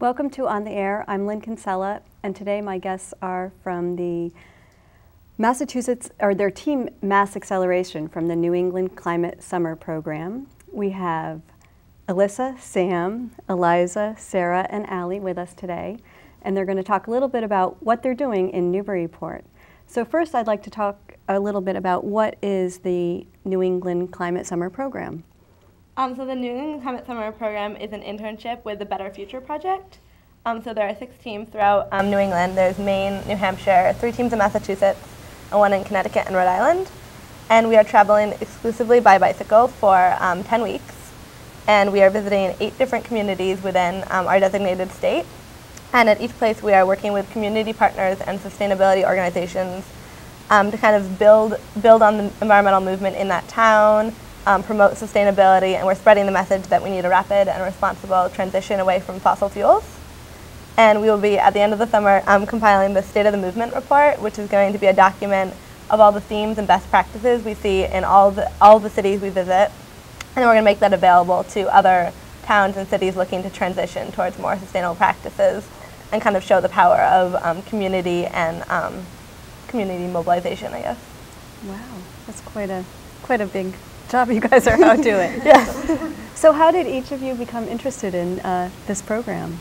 Welcome to On the Air. I'm Lynn Kinsella, and today my guests are from the Massachusetts, or their team Mass Acceleration from the New England Climate Summer Program. We have Alyssa, Sam, Eliza, Sarah, and Allie with us today, and they're going to talk a little bit about what they're doing in Newburyport. So first, I'd like to talk a little bit about what is the New England Climate Summer Program. So the New England Climate Summer Program is an internship with the Better Future Project. So there are 6 teams throughout New England. There's Maine, New Hampshire, 3 teams in Massachusetts, and 1 in Connecticut and Rhode Island. And we are traveling exclusively by bicycle for 10 weeks. And we are visiting 8 different communities within our designated state. And at each place we are working with community partners and sustainability organizations to kind of build on the environmental movement in that town, promote sustainability, and we're spreading the message that we need a rapid and responsible transition away from fossil fuels. And we will be, at the end of the summer, compiling the State of the Movement report, which is going to be a document of all the themes and best practices we see in all the cities we visit. And we're going to make that available to other towns and cities looking to transition towards more sustainable practices and kind of show the power of community and community mobilization, I guess. Wow, that's quite a big job you guys are out doing. Yes. So how did each of you become interested in this program?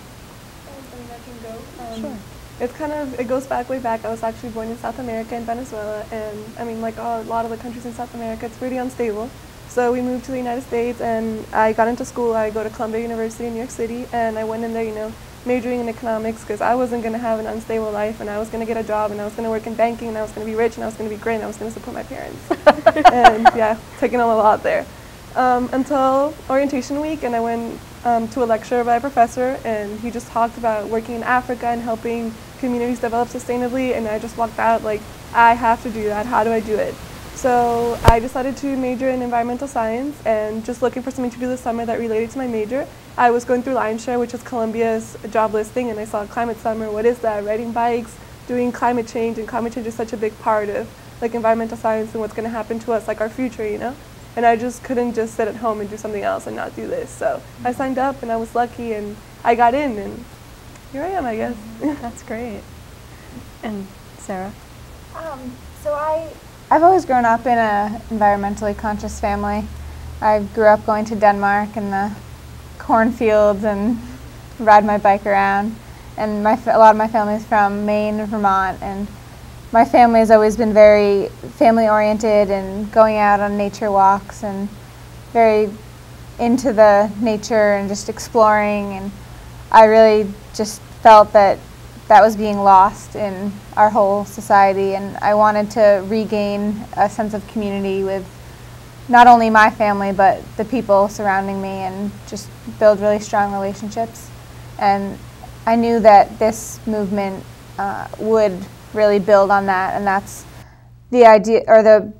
Sure. It goes way back. I was actually born in South America in Venezuela, and I mean, like a lot of the countries in South America, it's pretty unstable. So we moved to the United States, and I got into school. I go to Columbia University in New York City, and I went in there, majoring in economics because I wasn't going to have an unstable life, and I was going to get a job, and I was going to work in banking, and I was going to be rich, and I was going to be great, and I was going to support my parents. And yeah, taking on a lot there. Until orientation week, and I went to a lecture by a professor, and he just talked about working in Africa and helping communities develop sustainably, and I just walked out like, I have to do that. How do I do it? So I decided to major in environmental science, and just looking for something to do this summer that related to my major. I was going through LionShare, which is Columbia's job listing, and I saw Climate Summer. What is that? Riding bikes, doing climate change, and climate change is such a big part of like environmental science and what's going to happen to us, like our future, And I just couldn't just sit at home and do something else and not do this. So I signed up, and I was lucky, and I got in, and here I am, I guess. That's great. And Sarah? So I've always grown up in an environmentally conscious family. I grew up going to Denmark and the cornfields and ride my bike around. And a lot of my family is from Maine and Vermont, and my family has always been very family-oriented and going out on nature walks and very into the nature and just exploring. And I really just felt that was being lost in our whole society, and I wanted to regain a sense of community with not only my family but the people surrounding me and just build really strong relationships. And I knew that this movement would really build on that, and that's the idea or the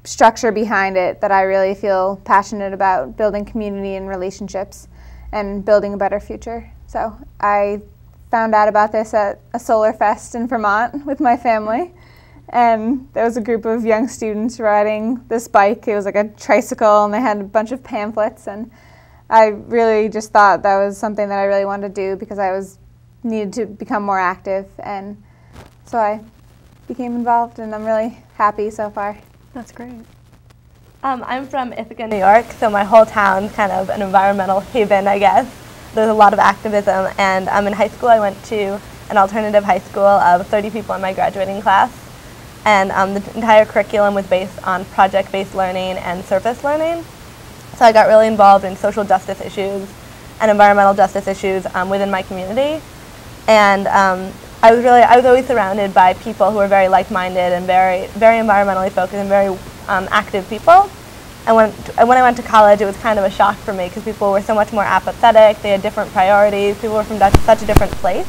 structure behind it that I really feel passionate about, building community and relationships and building a better future. So I found out about this at a solar fest in Vermont with my family, and there was a group of young students riding this bike. It was like a tricycle, and they had a bunch of pamphlets, and I really just thought that was something that I really wanted to do because I needed to become more active, and so I became involved, and I'm really happy so far. That's great. I'm from Ithaca, New York, so my whole town's kind of an environmental haven, I guess. There's a lot of activism, and in high school I went to an alternative high school of 30 people in my graduating class, and the entire curriculum was based on project-based learning and surface learning. So I got really involved in social justice issues and environmental justice issues within my community, and I was always surrounded by people who were very like-minded and very environmentally focused and very active people. And when I went to college, it was kind of a shock for me because people were so much more apathetic. They had different priorities. People were from such a different place.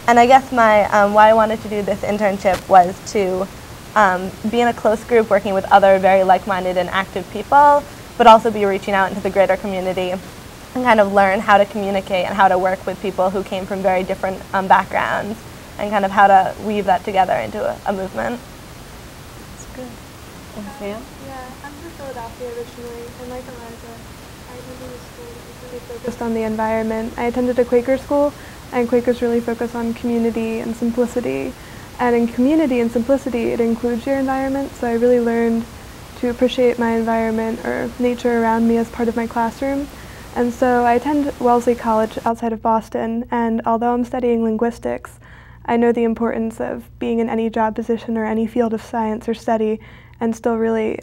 And I guess why I wanted to do this internship was to be in a close group working with other very like-minded and active people, but also be reaching out into the greater community and kind of learn how to communicate and how to work with people who came from very different backgrounds and kind of how to weave that together into a movement. That's good. And Sam? Yeah, I'm from Philadelphia originally, and like Eliza, I attended a school that was really focused on the environment. I attended a Quaker school, and Quakers really focus on community and simplicity. And in community and simplicity, it includes your environment, so I really learned to appreciate my environment or nature around me as part of my classroom. And so I attend Wellesley College outside of Boston, and although I'm studying linguistics, I know the importance of being in any job position or any field of science or study and still really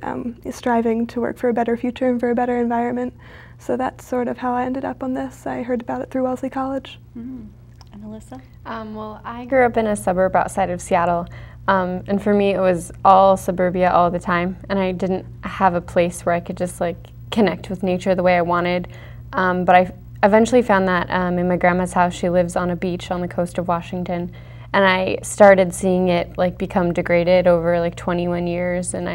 striving to work for a better future and for a better environment. So that's sort of how I ended up on this. I heard about it through Wellesley College. And Alyssa? Well, I grew up in a suburb outside of Seattle, and for me it was all suburbia all the time, and I didn't have a place where I could just like connect with nature the way I wanted. But I eventually found that in my grandma's house. She lives on a beach on the coast of Washington, and I started seeing it like become degraded over like 21 years, and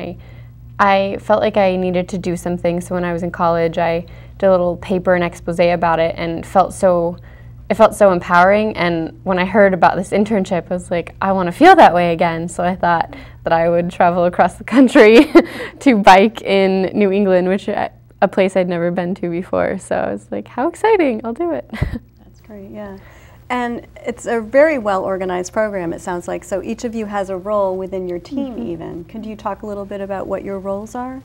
I felt like I needed to do something. So when I was in college, I did a little paper and expose about it, and it felt so empowering. And when I heard about this internship, I was like, I want to feel that way again. So I thought that I would travel across the country to bike in New England, which a place I'd never been to before. So I was like, how exciting, I'll do it. That's great, yeah. And it's a very well organized program, it sounds like. So each of you has a role within your team even. Could you talk a little bit about what your roles are?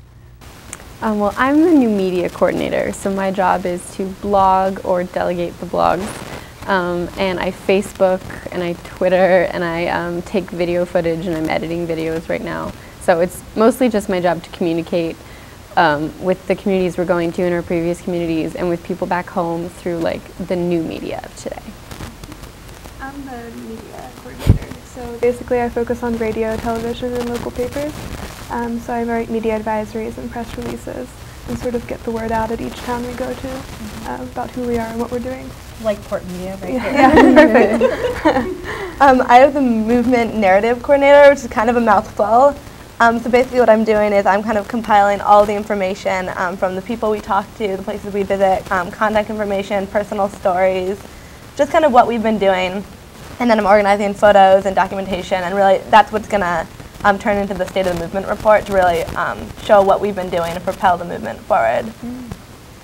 Well, I'm the new media coordinator, so my job is to blog or delegate the blogs. And I Facebook and I Twitter and I take video footage, and I'm editing videos right now. So it's mostly just my job to communicate with the communities we're going to in our previous communities and with people back home through like the new media of today. I'm the media coordinator. So basically I focus on radio, television, and local papers. So I write media advisories and press releases and sort of get the word out at each town we go to about who we are and what we're doing. Like Port Media, right? Yeah, perfect. I have the movement narrative coordinator, which is kind of a mouthful. So basically what I'm doing is I'm kind of compiling all the information from the people we talk to, the places we visit, contact information, personal stories, just kind of what we've been doing. And then I'm organizing photos and documentation, and really that's what's going to turn into the State of the Movement report to really show what we've been doing and propel the movement forward.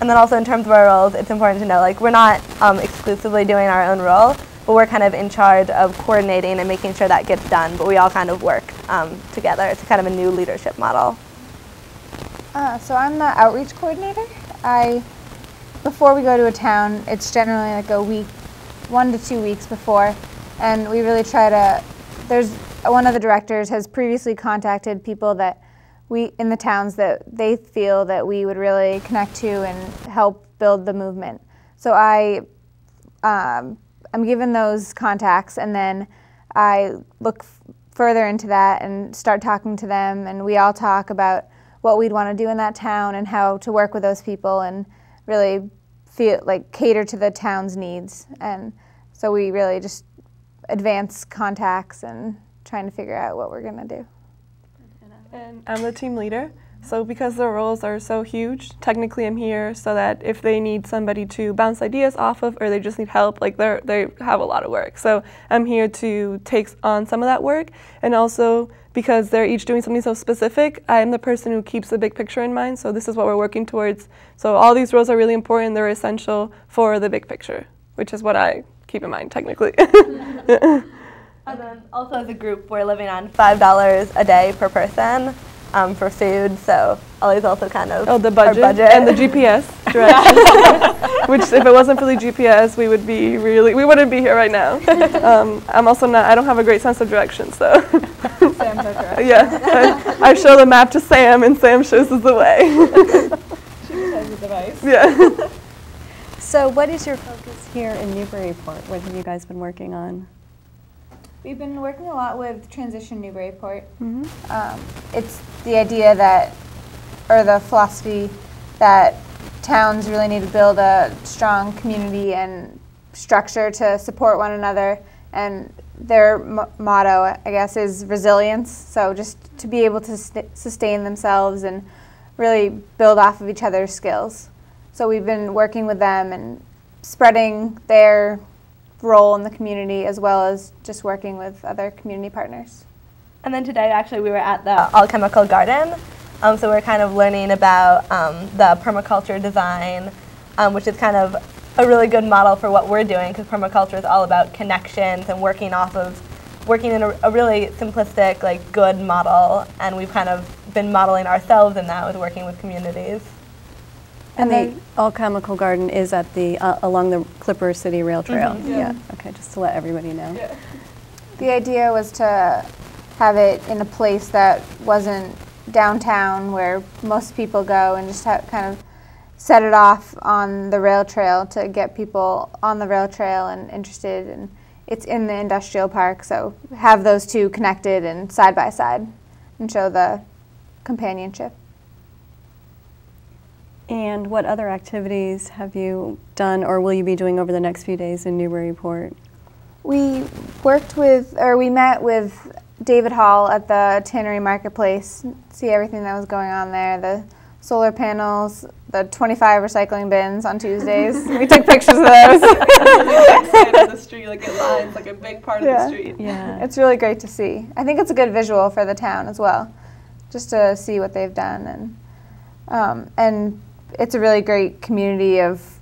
And then also in terms of our roles, it's important to know, like, we're not exclusively doing our own role, but we're kind of in charge of coordinating and making sure that gets done, but we all kind of work together. It's kind of a new leadership model. So I'm the outreach coordinator. Before we go to a town, it's generally like a week, 1 to 2 weeks before, and we really try to, one of the directors has previously contacted people that in the towns that they feel that we would really connect to and help build the movement. So I'm given those contacts, and then I look further into that and start talking to them, and we all talk about what we'd want to do in that town and how to work with those people and really feel like cater to the town's needs. And so we really just advance contacts and trying to figure out what we're going to do. And I'm the team leader. So because the roles are so huge, technically I'm here so that if they need somebody to bounce ideas off of, or they just need help, like they have a lot of work. So I'm here to take on some of that work, and also because they're each doing something so specific, I'm the person who keeps the big picture in mind. So this is what we're working towards. So all these roles are really important. They're essential for the big picture, which is what I keep in mind technically. And then also as a group, we're living on $5 a day per person for food, so Ollie's also kind of the budget, our budget. And the GPS directions, which if it wasn't for the GPS, we wouldn't be here right now. I'm also I don't have a great sense of directions, so. Sam's our director. Yeah, I show the map to Sam, and Sam shows us the way. She just has the device. Yeah. So what is your focus here in Newburyport? What have you guys been working on? We've been working a lot with Transition Newburyport. It's the idea that, or the philosophy that towns really need to build a strong community and structure to support one another, and their motto, I guess, is resilience. So just to be able to sustain themselves and really build off of each other's skills. So we've been working with them and spreading their role in the community, as well as just working with other community partners. And then today, actually, we were at the All Chemical Garden, so we're kind of learning about the permaculture design which is kind of a really good model for what we're doing, because permaculture is all about connections and working in a really simplistic, like, good model, and we've kind of been modeling ourselves in that with working with communities. And the All Chemical Garden is at the along the Clipper City Rail Trail. Yeah. Okay, just to let everybody know. Yeah. The idea was to have it in a place that wasn't downtown where most people go, and just kind of set it off on the rail trail to get people on the rail trail and interested. And it's in the industrial park, so have those two connected and side by side and show the companionship. And what other activities have you done or will you be doing over the next few days in Newburyport? We met with David Hall at the Tannery Marketplace, see everything that was going on there, the solar panels, the 25 recycling bins on Tuesdays. We took pictures of those. Side of the street, like it lines like a big part of the street. Yeah. It's really great to see. I think it's a good visual for the town as well, just to see what they've done, and it's a really great community of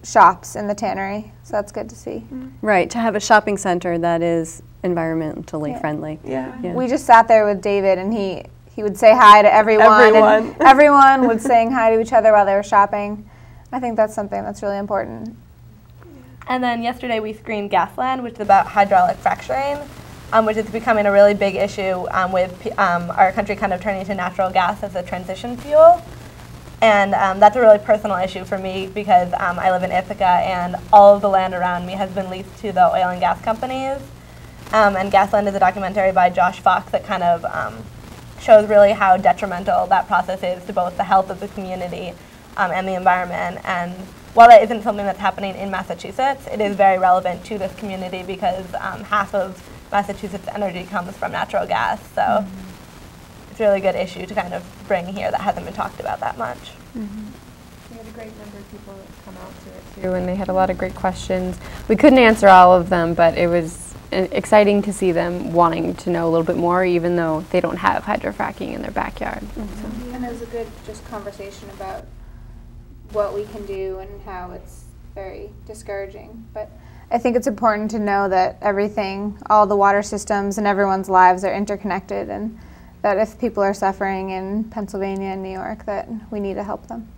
shops in the Tannery, so that's good to see. Right, to have a shopping center that is environmentally friendly. Yeah. We just sat there with David, and he would say hi to everyone. And everyone was saying hi to each other while they were shopping. I think that's something that's really important. And then yesterday we screened Gasland, which is about hydraulic fracturing, which is becoming a really big issue with our country kind of turning to natural gas as a transition fuel. And that's a really personal issue for me because I live in Ithaca, and all of the land around me has been leased to the oil and gas companies. And Gasland is a documentary by Josh Fox that kind of shows really how detrimental that process is to both the health of the community and the environment. And while that isn't something that's happening in Massachusetts, it is very relevant to this community because half of Massachusetts' energy comes from natural gas. So it's a really good issue to kind of bring here that hasn't been talked about that much. We had a great number of people that come out to it too, and they had a lot of great questions. We couldn't answer all of them, but it was exciting to see them wanting to know a little bit more, even though they don't have hydrofracking in their backyard. And it was a good just conversation about what we can do and how it's very discouraging. But I think it's important to know that everything, all the water systems and everyone's lives are interconnected, and that if people are suffering in Pennsylvania and New York, that we need to help them.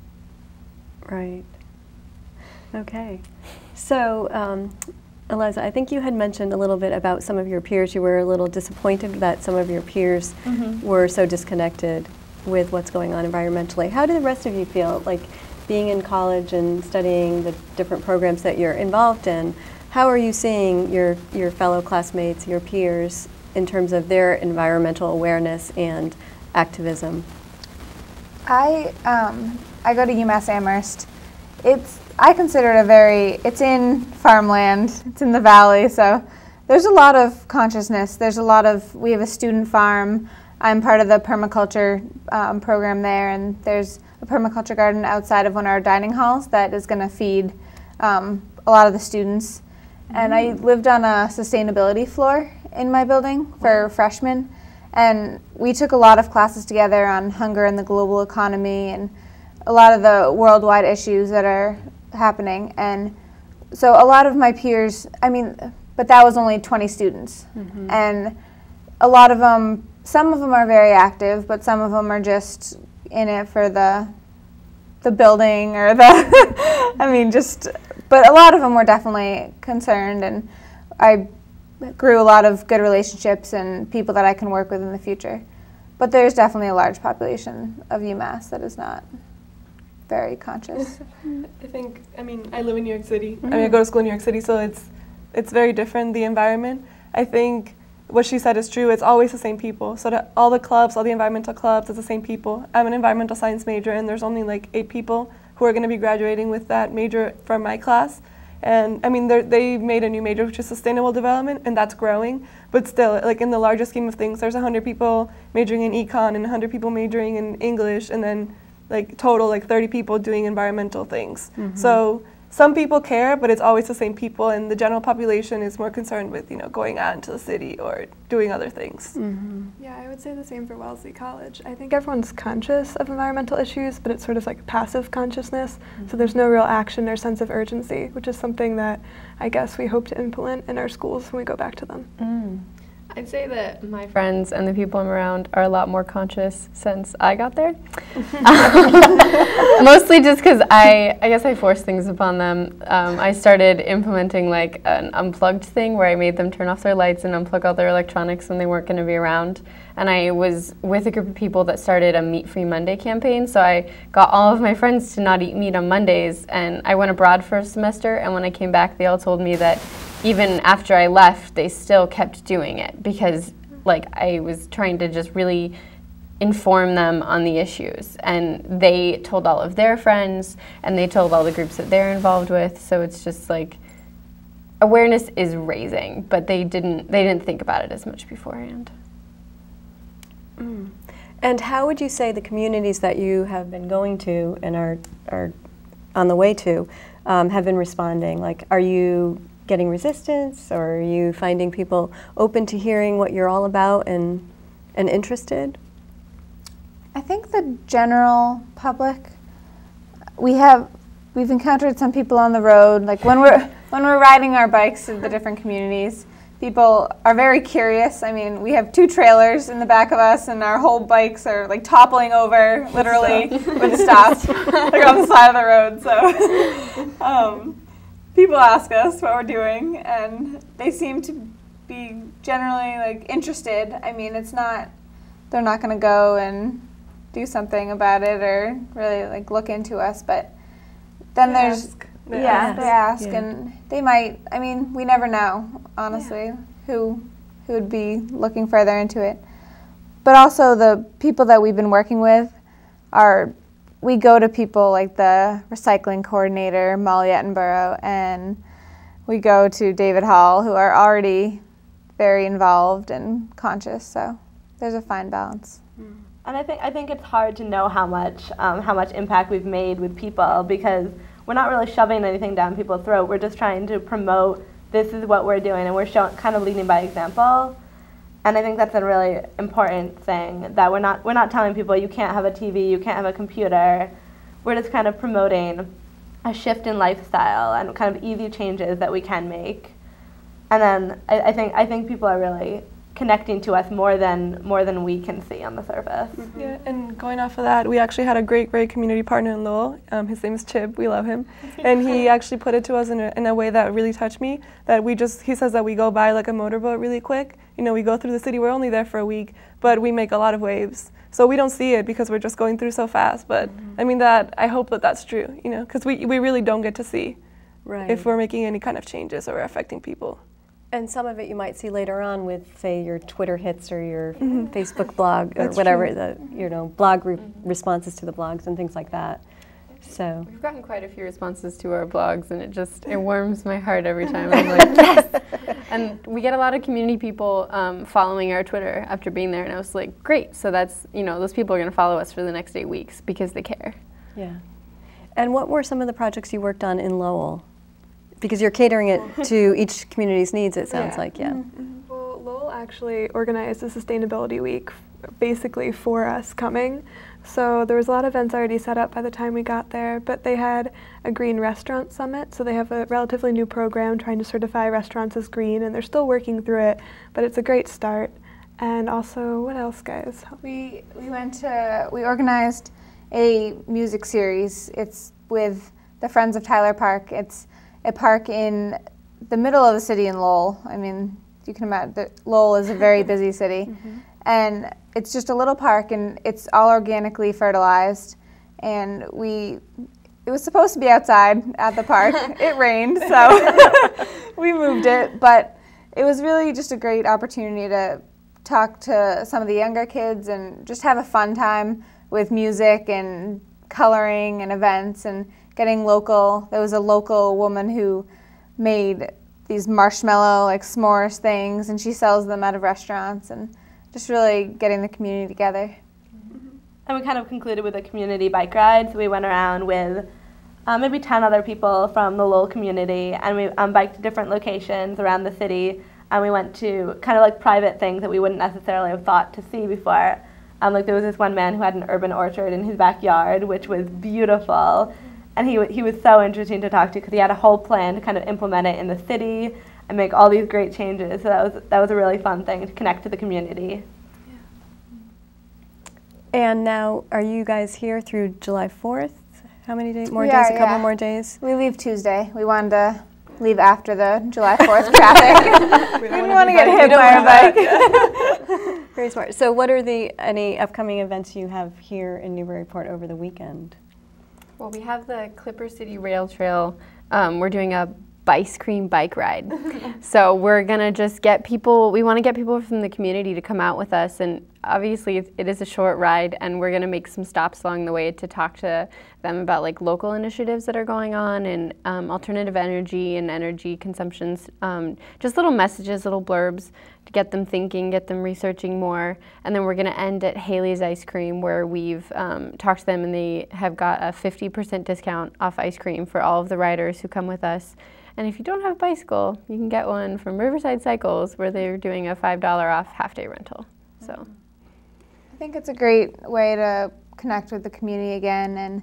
Right. Okay. So, Eliza, I think you had mentioned a little bit about some of your peers. You were a little disappointed that some of your peers were so disconnected with what's going on environmentally. How do the rest of you feel, like being in college and studying the different programs that you're involved in? How are you seeing your fellow classmates, your peers, in terms of their environmental awareness and activism? I go to UMass Amherst. I consider it it's in farmland, it's in the valley, so there's a lot of consciousness. We have a student farm. I'm part of the permaculture program there, and there's a permaculture garden outside of one of our dining halls that is going to feed a lot of the students. And I lived on a sustainability floor in my building for freshmen, and we took a lot of classes together on hunger and the global economy and a lot of the worldwide issues that are happening. And so a lot of my peers, but that was only 20 students. And a lot of them, some of them are very active, but some of them are just in it for the building or but a lot of them were definitely concerned, and I grew a lot of good relationships and people that I can work with in the future. But there's definitely a large population of UMass that is not very conscious. I live in New York City. I go to school in New York City, so it's very different, the environment. I think what she said is true. It's always the same people. So that all the clubs, all the environmental clubs, it's the same people. I'm an environmental science major, and there's only like 8 people who are going to be graduating with that major from my class. And they made a new major, which is sustainable development, and that's growing. But still, like in the larger scheme of things, there's 100 people majoring in econ and 100 people majoring in English, and then like total like 30 people doing environmental things. So some people care, but it's always the same people, and the general population is more concerned with, going out into the city or doing other things. Yeah, I would say the same for Wellesley College. I think everyone's conscious of environmental issues, but it's sort of like passive consciousness, so there's no real action or sense of urgency, which is something that I guess we hope to implement in our schools when we go back to them. I'd say that my friends and the people I'm around are a lot more conscious since I got there. Mostly just because I guess I forced things upon them. I started implementing like an unplugged thing where I made them turn off their lights and unplug all their electronics when they weren't going to be around. And I was with a group of people that started a Meat Free Monday campaign, so I got all of my friends to not eat meat on Mondays, and I went abroad for a semester, and when I came back they all told me that even after I left, they still kept doing it because like I was trying to just really inform them on the issues, and they told all of their friends and they told all the groups that they're involved with, so it's just like awareness is raising, but they didn't think about it as much beforehand. And how would you say the communities that you have been going to and are on the way to have been responding? Like, are you getting resistance, or are you finding people open to hearing what you're all about and interested? I think the general public, we've encountered some people on the road, like when we're riding our bikes to the different communities. People are very curious. I mean, we have 2 trailers in the back of us, and our whole bikes are like toppling over, literally, with stops. They're on the side of the road. So people ask us what we're doing, and they seem to be generally like interested. I mean, they're not going to go and do something about it or really like look into us, but then they ask, and they might. I mean, we never know, honestly, who would be looking further into it. But also the people that we've been working with we go to people like the recycling coordinator, Molly Attenborough, and we go to David Hall, who are already very involved and conscious, so there's a fine balance. And I think it's hard to know how much impact we've made with people, because we're not really shoving anything down people's throat. We're just trying to promote this is what we're doing, and we're kind of leading by example. And I think that's a really important thing, that we're not telling people you can't have a TV, you can't have a computer. We're just kind of promoting a shift in lifestyle and kind of easy changes that we can make. And then I think people are really connecting to us more than we can see on the surface. Yeah, and going off of that, we actually had a great community partner in Lowell. His name is Chip. We love him, and he actually put it to us in a way that really touched me. That he says that we go by like a motorboat really quick. We go through the city. We're only there for a week, but we make a lot of waves. So we don't see it because we're just going through so fast. But I mean, I hope that that's true. Because we really don't get to see if we're making any kind of changes or affecting people. And some of it you might see later on with, say, your Twitter hits or your Facebook blog or whatever, blog responses to the blogs and things like that. So we've gotten quite a few responses to our blogs, and it warms my heart every time. I'm like, yes! And we get a lot of community people following our Twitter after being there, and I was like, great. So that's, those people are going to follow us for the next 8 weeks because they care. Yeah. And what were some of the projects you worked on in Lowell? Because you're catering it to each community's needs, it sounds like, yeah. Well, Lowell actually organized a sustainability week basically for us coming. So there was a lot of events already set up by the time we got there, but they had a green restaurant summit, so they have a relatively new program trying to certify restaurants as green, and they're still working through it, but it's a great start. And also, what else, guys? We organized a music series. It's with the Friends of Tyler Park. It's a park in the middle of the city in Lowell. I mean, you can imagine that Lowell is a very busy city. And it's just a little park, and it's all organically fertilized. And it was supposed to be outside at the park. It rained, so we moved it. But it was really just a great opportunity to talk to some of the younger kids and just have a fun time with music and coloring and events and getting local. There was a local woman who made these marshmallow like s'mores things, and she sells them out of restaurants, and just really getting the community together. And we kind of concluded with a community bike ride. So we went around with maybe 10 other people from the Lowell community, and we biked to different locations around the city, and we went to kind of like private things that we wouldn't necessarily have thought to see before. Like there was this one man who had an urban orchard in his backyard, which was beautiful, and he was so interesting to talk to because he had a whole plan to kind of implement it in the city and make all these great changes. So that was a really fun thing to connect to the community. And now, are you guys here through July 4th? How many days? More We days? are, A couple yeah. more days? We leave Tuesday. We wanted to leave after the July 4th traffic. We didn't want to get hit by our bike. Very smart. So what are any upcoming events you have here in Newburyport over the weekend? Well, we have the Clipper City Rail Trail. We're doing a Bice Cream bike ride. So we're gonna just get people, we wanna get people from the community to come out with us, and obviously it is a short ride, and we're gonna make some stops along the way to talk to them about like local initiatives that are going on, and alternative energy and energy consumptions, just little messages, little blurbs to get them thinking, get them researching more. And then we're gonna end at Haley's Ice Cream, where we've talked to them, and they have got a 50% discount off ice cream for all of the riders who come with us. And if you don't have a bicycle, you can get one from Riverside Cycles, where they're doing a $5 off half-day rental. So, I think it's a great way to connect with the community again, and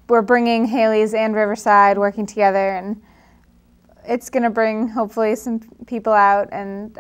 we're bringing Haley's and Riverside working together, and it's going to bring hopefully some people out and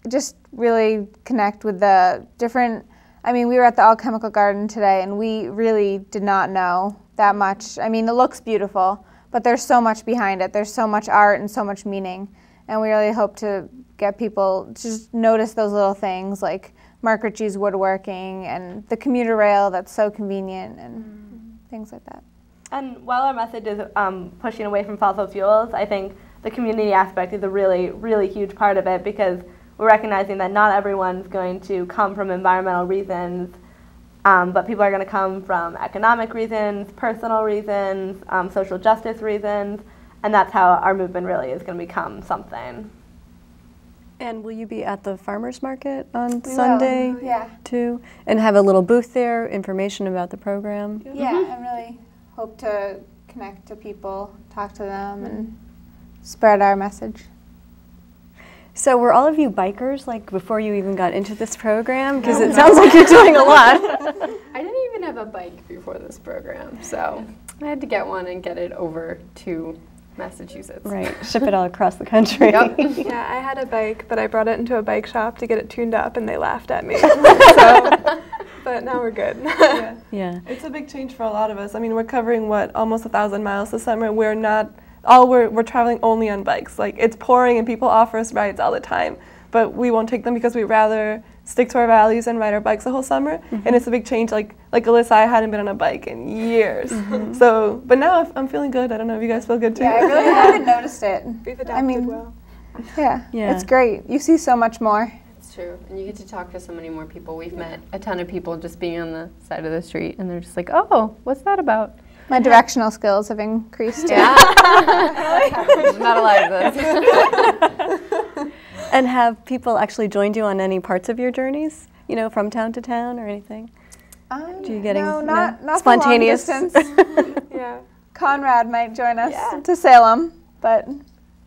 just really connect with the different. I mean, we were at the All Chemical Garden today, and we really did not know that much. I mean, it looks beautiful, but there's so much behind it. There's so much art and so much meaning, and we really hope to get people to just notice those little things like Mark Ritchie's woodworking and the commuter rail that's so convenient and things like that. And while our message is pushing away from fossil fuels, I think the community aspect is a really, really huge part of it, because we're recognizing that not everyone's going to come from environmental reasons, but people are going to come from economic reasons, personal reasons, social justice reasons, and that's how our movement really is going to become something. And will you be at the farmers market on We will. Sunday Yeah. too? And have a little booth there, information about the program? Yeah, I really hope to connect to people, talk to them, and spread our message. So were all of you bikers, like, before you even got into this program? Because it sounds like you're doing a lot. I didn't even have a bike before this program, so I had to get one and get it over to Massachusetts. Right, ship it all across the country. Yep. Yeah, I had a bike, but I brought it into a bike shop to get it tuned up, and they laughed at me. So, but now we're good. Yeah. Yeah. It's a big change for a lot of us. I mean, we're covering, almost 1,000 miles this summer. We're traveling only on bikes. Like, it's pouring and people offer us rides all the time, but we won't take them because we'd rather stick to our values and ride our bikes the whole summer. And it's a big change. Like Alyssa, I hadn't been on a bike in years. So, but now I'm feeling good. I don't know if you guys feel good too. Yeah, I really haven't noticed it. We've adapted I mean, well. Yeah, Yeah. it's great. You see so much more. It's true, and you get to talk to so many more people. We've met a ton of people just being on the side of the street, and they're just like, oh, what's that about? My directional skills have increased. Yeah. Not a lot of this. And have people actually joined you on any parts of your journeys? You know, from town to town or anything? Do you getting no, not for long spontaneous? distance. Yeah. Conrad might join us to Salem, but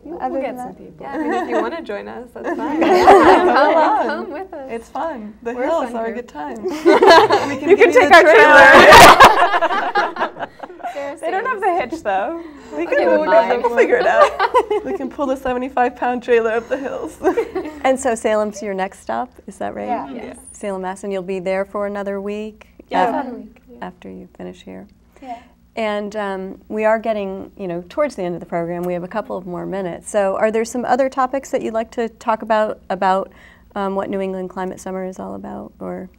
We'll other get than some that. people. Yeah, I mean, if you want to join us, that's fine. Come with us. It's fun. The We're a hills fun are a group. good time. You can take our trailer. They don't have the hitch though. We'll figure it out. We can pull the 75-pound trailer up the hills. And so Salem's your next stop, is that right? Yeah. Yes. Salem, Mass, and you'll be there for another week? Yeah. After you finish here. Yeah. And we are getting, towards the end of the program. We have a couple of more minutes. So are there some other topics that you'd like to talk about what New England Climate Summer is all about, or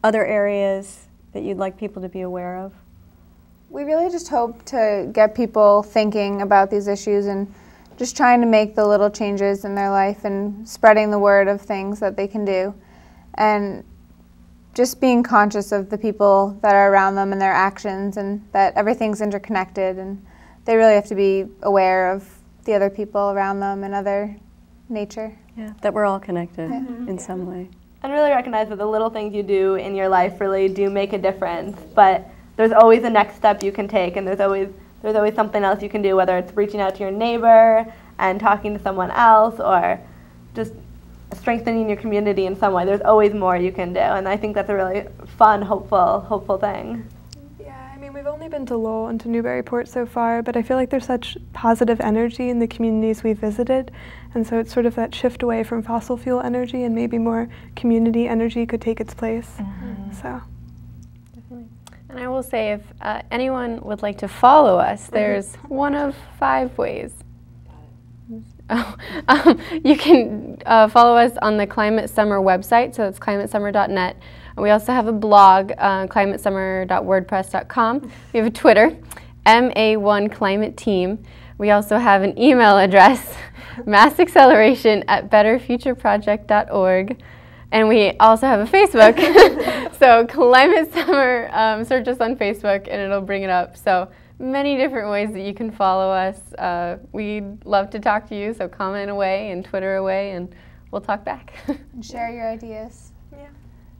other areas that you'd like people to be aware of? We really just hope to get people thinking about these issues and just trying to make the little changes in their life and spreading the word of things that they can do. And just being conscious of the people that are around them and their actions, and that everything's interconnected, and they really have to be aware of the other people around them and other nature. Yeah, that we're all connected in some way. And really recognize that the little things you do in your life really do make a difference, but there's always a next step you can take, and there's always something else you can do, whether it's reaching out to your neighbor and talking to someone else, or just strengthening your community in some way. There's always more you can do, and I think that's a really fun, hopeful thing. Yeah, I mean, we've only been to Lowell and to Newburyport so far, but I feel like there's such positive energy in the communities we've visited, and so it's sort of that shift away from fossil fuel energy, and maybe more community energy could take its place. So. And I will say, if anyone would like to follow us, there's one of 5 ways. You can follow us on the Climate Summer website, so it's climatesummer.net. And we also have a blog, climatesummer.wordpress.com. We have a Twitter, MA1 Climate Team. We also have an email address, massacceleration@betterfutureproject.org. And we also have a Facebook. So Climate Summer, search us on Facebook and it'll bring it up. So many different ways that you can follow us. We'd love to talk to you, so comment away and Twitter away, and we'll talk back. And share your ideas. Yeah.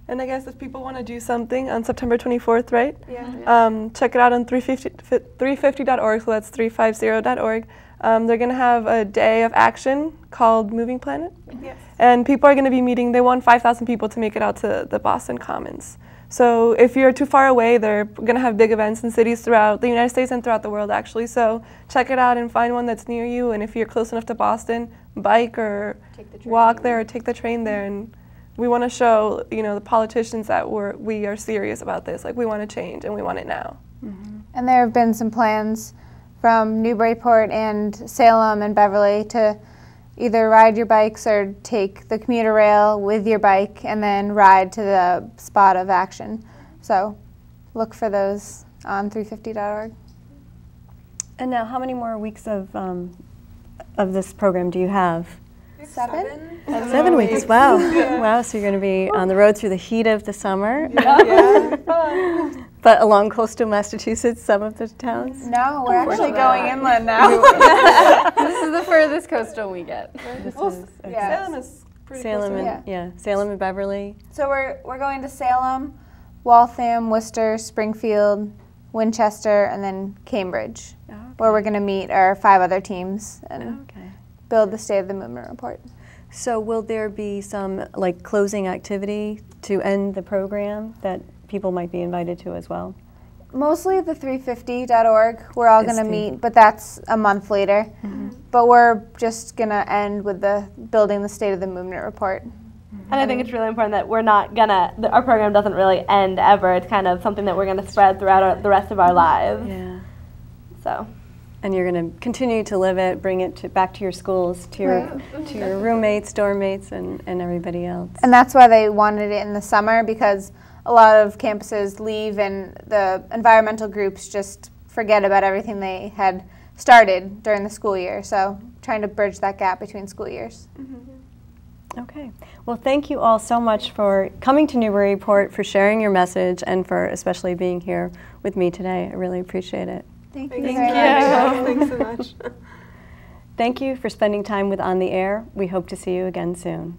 And I guess if people want to do something on September 24th, right? Yeah. Check it out on 350.org, so that's 350.org. They're going to have a day of action called Moving Planet. Yes. And people are going to be meeting. They want 5,000 people to make it out to the Boston Commons. So if you're too far away, they're going to have big events in cities throughout the United States and throughout the world, actually. So check it out and find one that's near you. And if you're close enough to Boston, bike or walk there or take the train there. And we want to show, the politicians that we are serious about this. Like, we want to change and we want it now. Mm-hmm. And there have been some plans from Newburyport and Salem and Beverly to either ride your bikes or take the commuter rail with your bike and then ride to the spot of action. So look for those on 350.org. And now, how many more weeks of this program do you have? 7? 7 weeks. Wow. Wow. So you're going to be on the road through the heat of the summer. Yeah. But along coastal Massachusetts, some of the towns? No, we're actually going inland now. This is the furthest coastal we get. Salem is pretty Salem close to and Salem and Beverly. So we're going to Salem, Waltham, Worcester, Springfield, Winchester, and then Cambridge, where we're going to meet our 5 other teams and build the State of the Movement report. So will there be some closing activity to end the program that people might be invited to as well? Mostly the 350.org. We're all going to meet, but that's a month later. Mm-hmm. But we're just going to end with building the State of the Movement report. And I think it's really important that we're not our program doesn't really end ever. It's kind of something that we're going to spread throughout the rest of our lives. Yeah. So. And you're going to continue to live it, bring it back to your schools, to your roommates, dorm mates, and everybody else. And that's why they wanted it in the summer, because a lot of campuses leave and the environmental groups just forget about everything they had started during the school year. So trying to bridge that gap between school years. Mm-hmm. Okay. Well, thank you all so much for coming to Newburyport, for sharing your message, and for especially being here with me today. I really appreciate it. Thank you. Thanks so much. Thank you for spending time with On the Air. We hope to see you again soon.